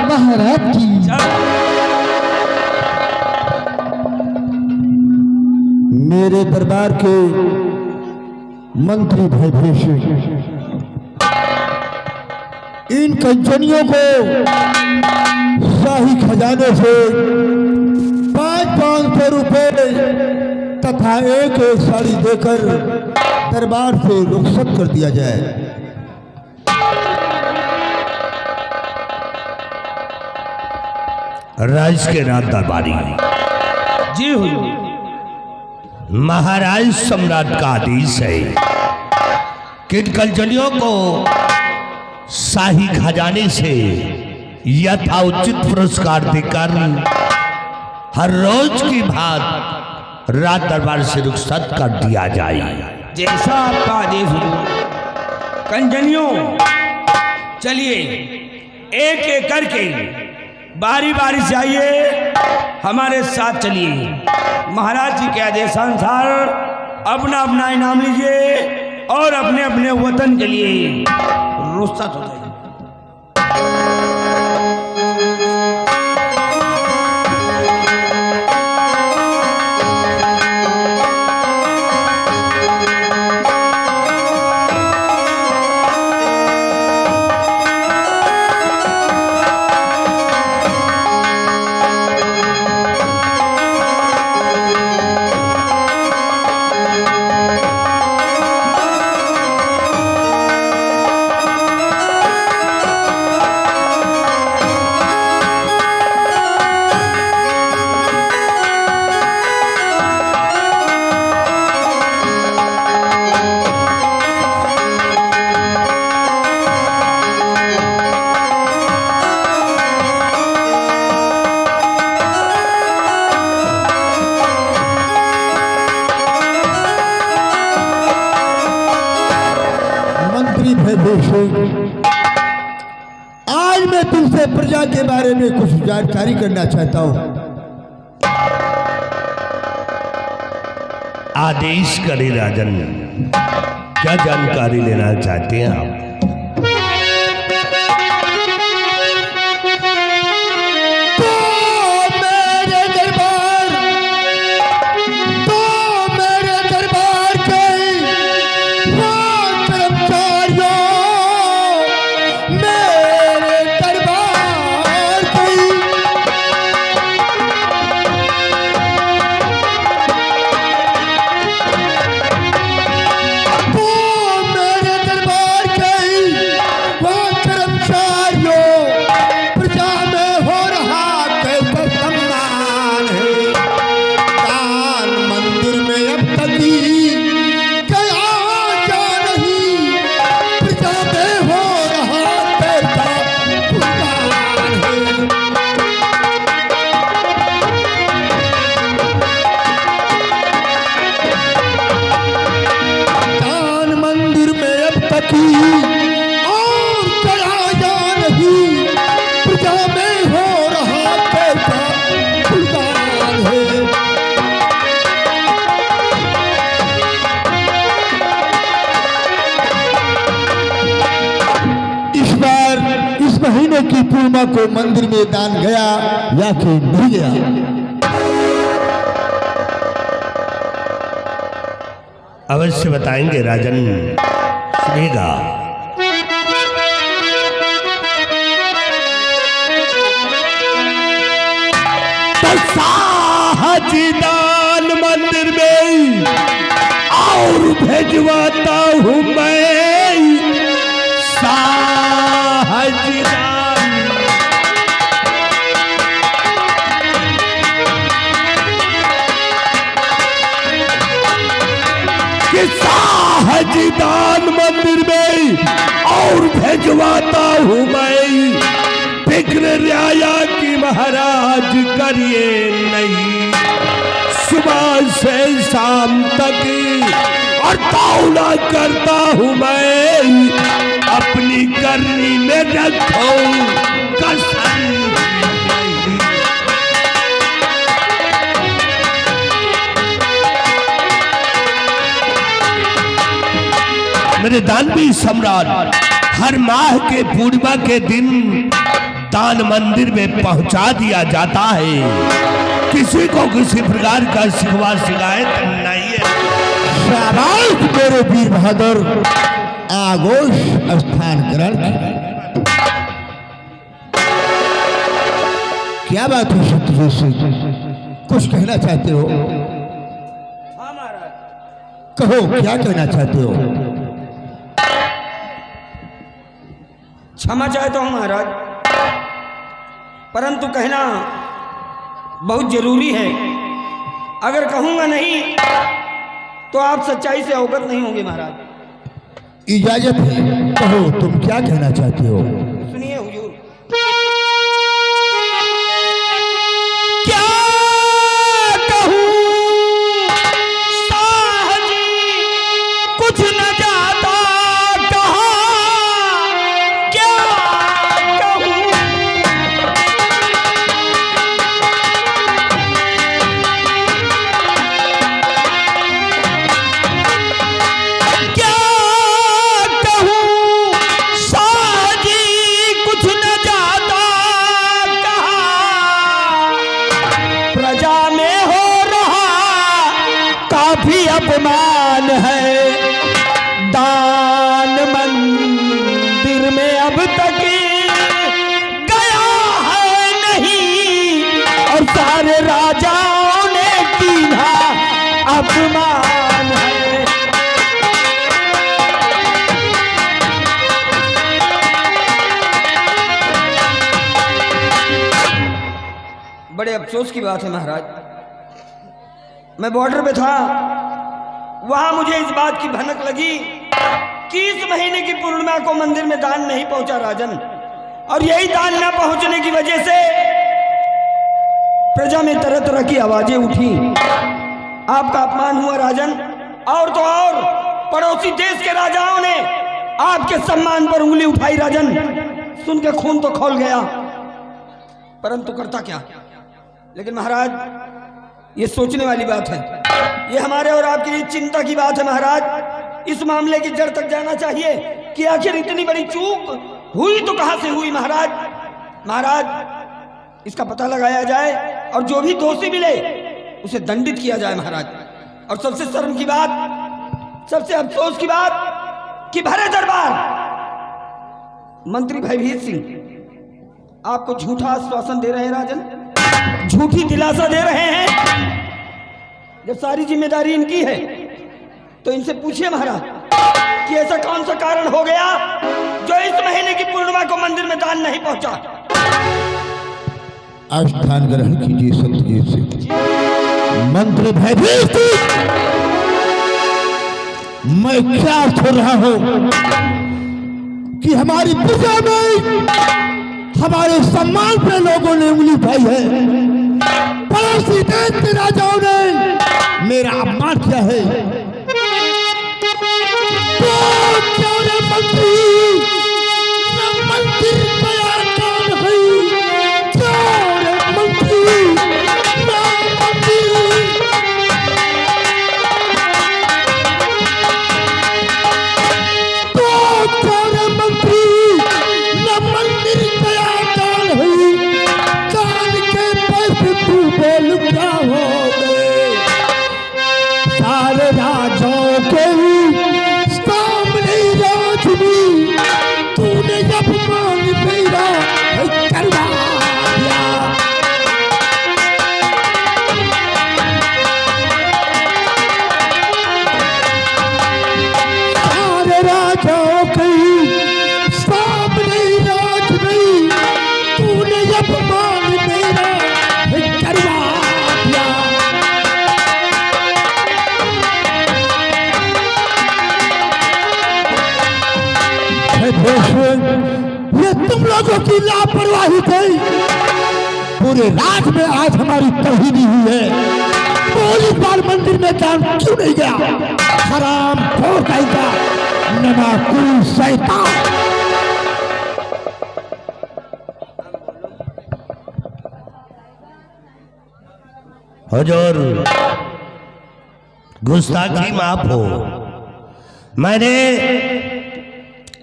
महाराज की मेरे दरबार के मंत्री भयभीष इन कंचनियों को शाही खजाने से 500 रुपए तथा एक साड़ी देकर दरबार से रुखसत कर दिया जाए। राज के राज दरबारी जी हुजूर, महाराज सम्राट का आदेश है कि इन कंचनियों को शाही खजाने से यथाउचित पुरस्कार देकर हर रोज की भांति राज दरबार से रुखसत कर दिया जाए। जैसा आपका आदेश हुजूर। कंजनियों, चलिए एक एक करके बारी बारी से आइए, हमारे साथ चलिए। महाराज जी के आदेशानुसार अपना अपना इनाम लीजिए और अपने अपने वतन के लिए रुखसत हो जाइए। आज मैं तुमसे प्रजा के बारे में कुछ जानकारी करना चाहता हूं। आदेश करे राजन, क्या जानकारी लेना चाहते हैं आप? महीने की पूर्णिमा को मंदिर में दान गया या कि नहीं गया? अवश्य बताएंगे राजन, सुनिएगा। दान मंदिर में और भेजवाता हूं मैं साहजदान। कि साहजदान मंदिर में और भेजवाता हूं मैं, फिक्र रियाया की महाराज करिए नहीं, सुबह से शाम तक और तौला करता हूं मैं, अपनी करनी में रखो कसम। मेरे दानवी सम्राट हर माह के पूर्णिमा के दिन दान मंदिर में पहुंचा दिया जाता है। किसी को किसी प्रकार का शिकवा शिकायत नहीं है। शाबाश मेरे वीर बहादुर, आगोश स्थान ग्रहण। क्या बात है शत्रु से, कुछ कहना चाहते हो? हाँ महाराज। कहो क्या कहना चाहते हो? क्षमा चाहता हूं महाराज, परंतु कहना बहुत जरूरी है। अगर कहूंगा नहीं तो आप सच्चाई से अवगत नहीं होंगे महाराज। इजाजत है, कहो तुम क्या कहना चाहते हो? सुनिए हुजूर। अपमान है दान मंदिर में अब तक गया है नहीं, और सारे राजाओं ने कीना अपमान है। बड़े अफसोस की बात है महाराज, मैं बॉर्डर पे था, वहां मुझे इस बात की भनक लगी कि इस महीने की पूर्णिमा को मंदिर में दान नहीं पहुंचा राजन, और यही दान न पहुंचने की वजह से प्रजा में तरह तरह की आवाजें उठी। आपका अपमान हुआ राजन, और तो और पड़ोसी देश के राजाओं ने आपके सम्मान पर उंगली उठाई राजन। सुन के खून तो खौल गया, परंतु करता क्या। लेकिन महाराज ये सोचने वाली बात है, ये हमारे और आपके लिए चिंता की बात है महाराज। इस मामले की जड़ तक जाना चाहिए कि आखिर इतनी बड़ी चूक हुई तो कहां से हुई महाराज। महाराज इसका पता लगाया जाए और जो भी दोषी मिले उसे दंडित किया जाए महाराज। और सबसे शर्म की बात, सबसे अफसोस की बात कि भरे दरबार मंत्री भयभीत सिंह आपको झूठा आश्वासन दे रहे हैं राजन, झूठी दिलासा दे रहे हैं। जब सारी जिम्मेदारी इनकी है तो इनसे पूछिए महाराज कि ऐसा कौन सा कारण हो गया जो इस महीने की पूर्णिमा को मंदिर में दान नहीं पहुंचा। स्थान ग्रहण कीजिए सत्यजीत सिंह। मंत्री भयभीत, मैं क्या सुन रहा हूं कि हमारी प्रजा में हमारे सम्मान पे लोगों ने उंगली उठाई है, पड़ोसी देश के राजाओं ने मेरा अपमान किया है। तो क्यों रे मंत्री, न मंदिर तैयार कौन है? क्यों रे मंत्री, न मंदिर। तो क्यों रे मंत्री, न मंदिर तैयार कौन है? कान के पैसे तू बोल क्या हो गए? सारे राजाओं के सामने राजनी तूने जब मान मेरा करवा दिया। सारे राजाओं के सामने राजनी तूने जब मान मेरा करवा दिया। ये तुम लोगों की लापरवाही थी। पूरे रात में आज हमारी तौहीनी हुई है। पुलिस बाल मंदिर में दान क्यों नहीं गया? हराम खोर का नमाकुल शैतान। हुजूर गुस्ताखी माफ हो, मैंने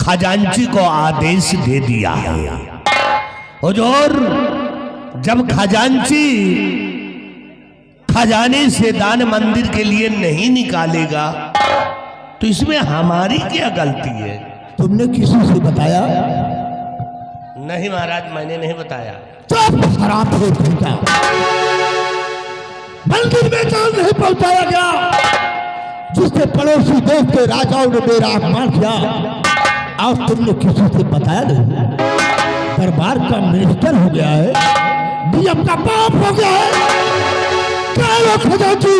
खजांची को आदेश दे दिया है। हुजूर, जब खजांची खजाने से दान मंदिर के लिए नहीं निकालेगा तो इसमें हमारी क्या गलती है? तुमने किसी से बताया? नहीं महाराज, मैंने नहीं बताया। चुप हराम खोर का। मंदिर में दान नहीं पहुंचाया गया, जिससे पड़ोसी देश के राजाओं ने मेरा अपमान किया, और तुमने किसी से बताया नहीं। दरबार का मिनिस्टर हो गया है, डीएम का बाप हो गया है, क्या वो खजांची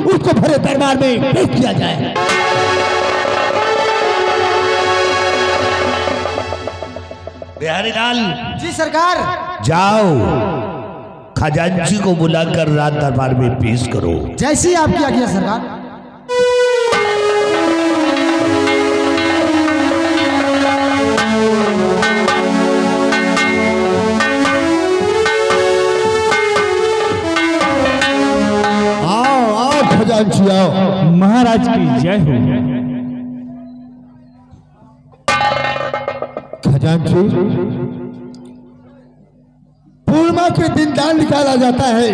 उसको भरे दरबार में पेश किया जाए। बिहारी लाल जी सरकार। जाओ, खजांची को बुलाकर रात दरबार में पेश करो। जैसी आपकी आज्ञा सरकार। आओ आओ खजांची आओ। महाराज की जय हो। खजांची, पूर्णिमा के दिन दान निकाला जाता है,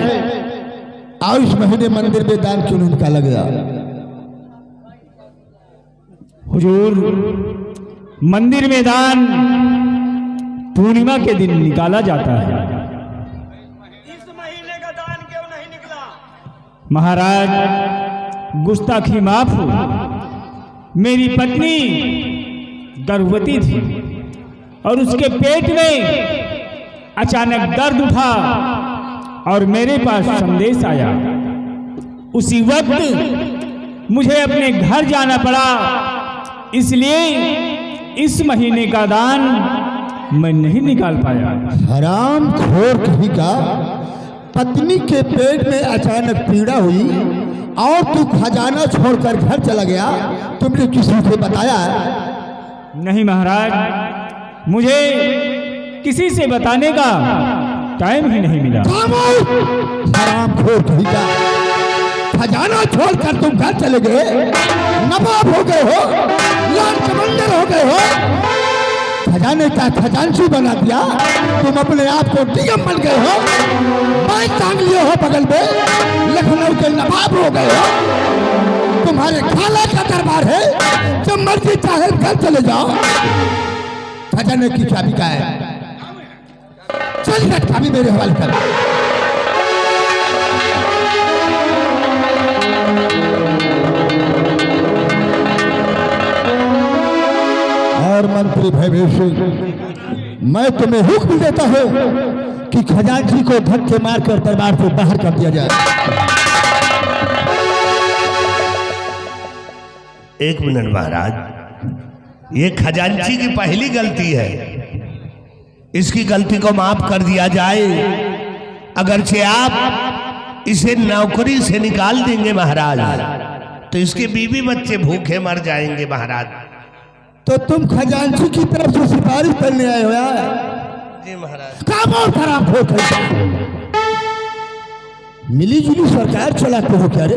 और इस महीने मंदिर में दान क्यों नहीं निकाला गया? हुजूर, मंदिर में दान पूर्णिमा के दिन निकाला जाता है। इस महीने का दान क्यों नहीं निकला? महाराज, गुस्ताखी माफ हो। मेरी पत्नी गर्भवती थी और उसके पेट में अचानक दर्द उठा और मेरे पास संदेश आया। उसी वक्त मुझे अपने घर जाना पड़ा, इसलिए इस महीने का दान मैं नहीं निकाल पाया। हराम खोर कहीं का, पत्नी के पेट में अचानक पीड़ा हुई और तू खजाना छोड़कर घर चला गया, तुमने किसी से बताया? नहीं महाराज, मुझे किसी से बताने का टाइम ही नहीं मिला। हराम खोर कहीं का, खजाना छोड़कर तुम घर चले गए, नवाब हो गए हो, लॉर्ड कमांडर हो गए हो, खजाने का खजांची बना दिया, तुम अपने आप को डीएम बन गए हो, बाइक टांग लिए हो बगल में, लखनऊ के नवाब हो गए हो, तुम्हारे खाला का दरबार है, जब मर्जी चाहे घर चले जाओ। खजाने की चाबी का है, चल चाबी मेरे हवाले कर। और मंत्री भैभव सिंह, मैं तुम्हें हुक्म देता हूं कि खजांची को धक्के मारकर दरबार से बाहर कर दिया जाए। एक मिनट महाराज, ये खजांची की पहली गलती है, इसकी गलती को माफ कर दिया जाए। अगरचे आप इसे नौकरी से निकाल देंगे महाराज, तो इसके बीवी बच्चे भूखे मर जाएंगे महाराज। तो तुम खजांची की तरफ से सिफारिश करने आए हो यार? जी महाराज। काम और खराब हो मिली जुली सरकार चलाते हो क्या रे?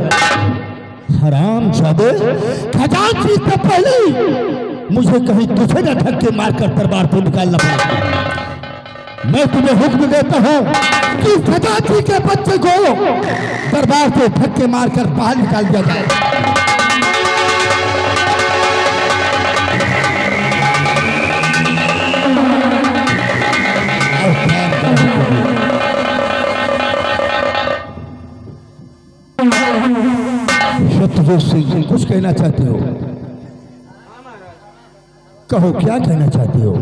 हराम जादे, खजांची से पहले मुझे कहीं तुझे न धक्के मारकर दरबार से निकालना पड़ा। मैं तुम्हें हुक्म देता हूं कि खजांची के बच्चे को दरबार से धक्के मारकर बाहर निकाल दिया जाए। शत्रुघ्न सिंह, कुछ कहना चाहते हो? कहो, क्या कहना चाहते हो?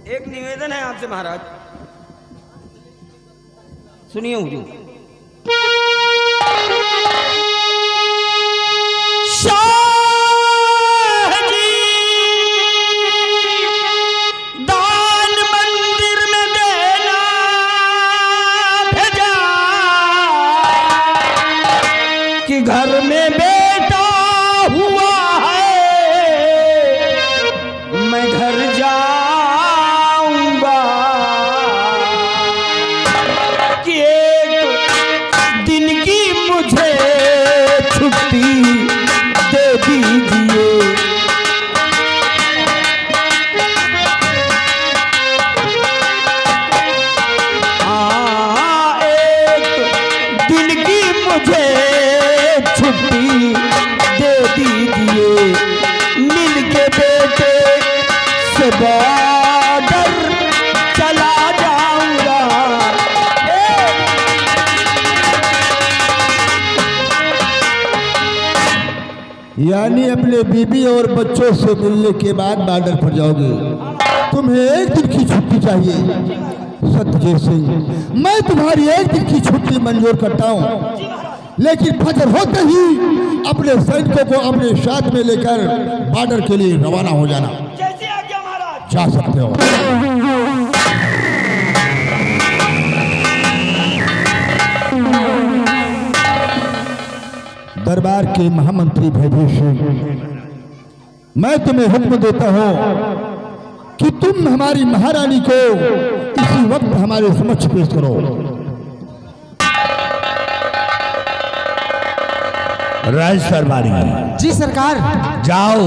एक निवेदन है आपसे महाराज, सुनिए हुजूर। दान मंदिर में देना भेजा कि घर में बेटा हुआ है, मैं घर जाऊंगा कि एक यानी अपने बीबी और बच्चों से मिलने के बाद बॉर्डर पर जाओगे। तुम्हें एक दिन की छुट्टी चाहिए। सत्यजीत सिंह, मैं तुम्हारी एक दिन की छुट्टी मंजूर करता हूँ, लेकिन फजर होते ही अपने सैनिकों को अपने साथ में लेकर बॉर्डर के लिए रवाना हो जाना। जैसे आज्ञा महाराज। जा सकते हो। दरबार के महामंत्री भयभीत सिंह, मैं तुम्हें हुक्म देता हूं कि तुम हमारी महारानी को इसी वक्त हमारे समक्ष पेश करो। राज दरबारी, जी सरकार। जाओ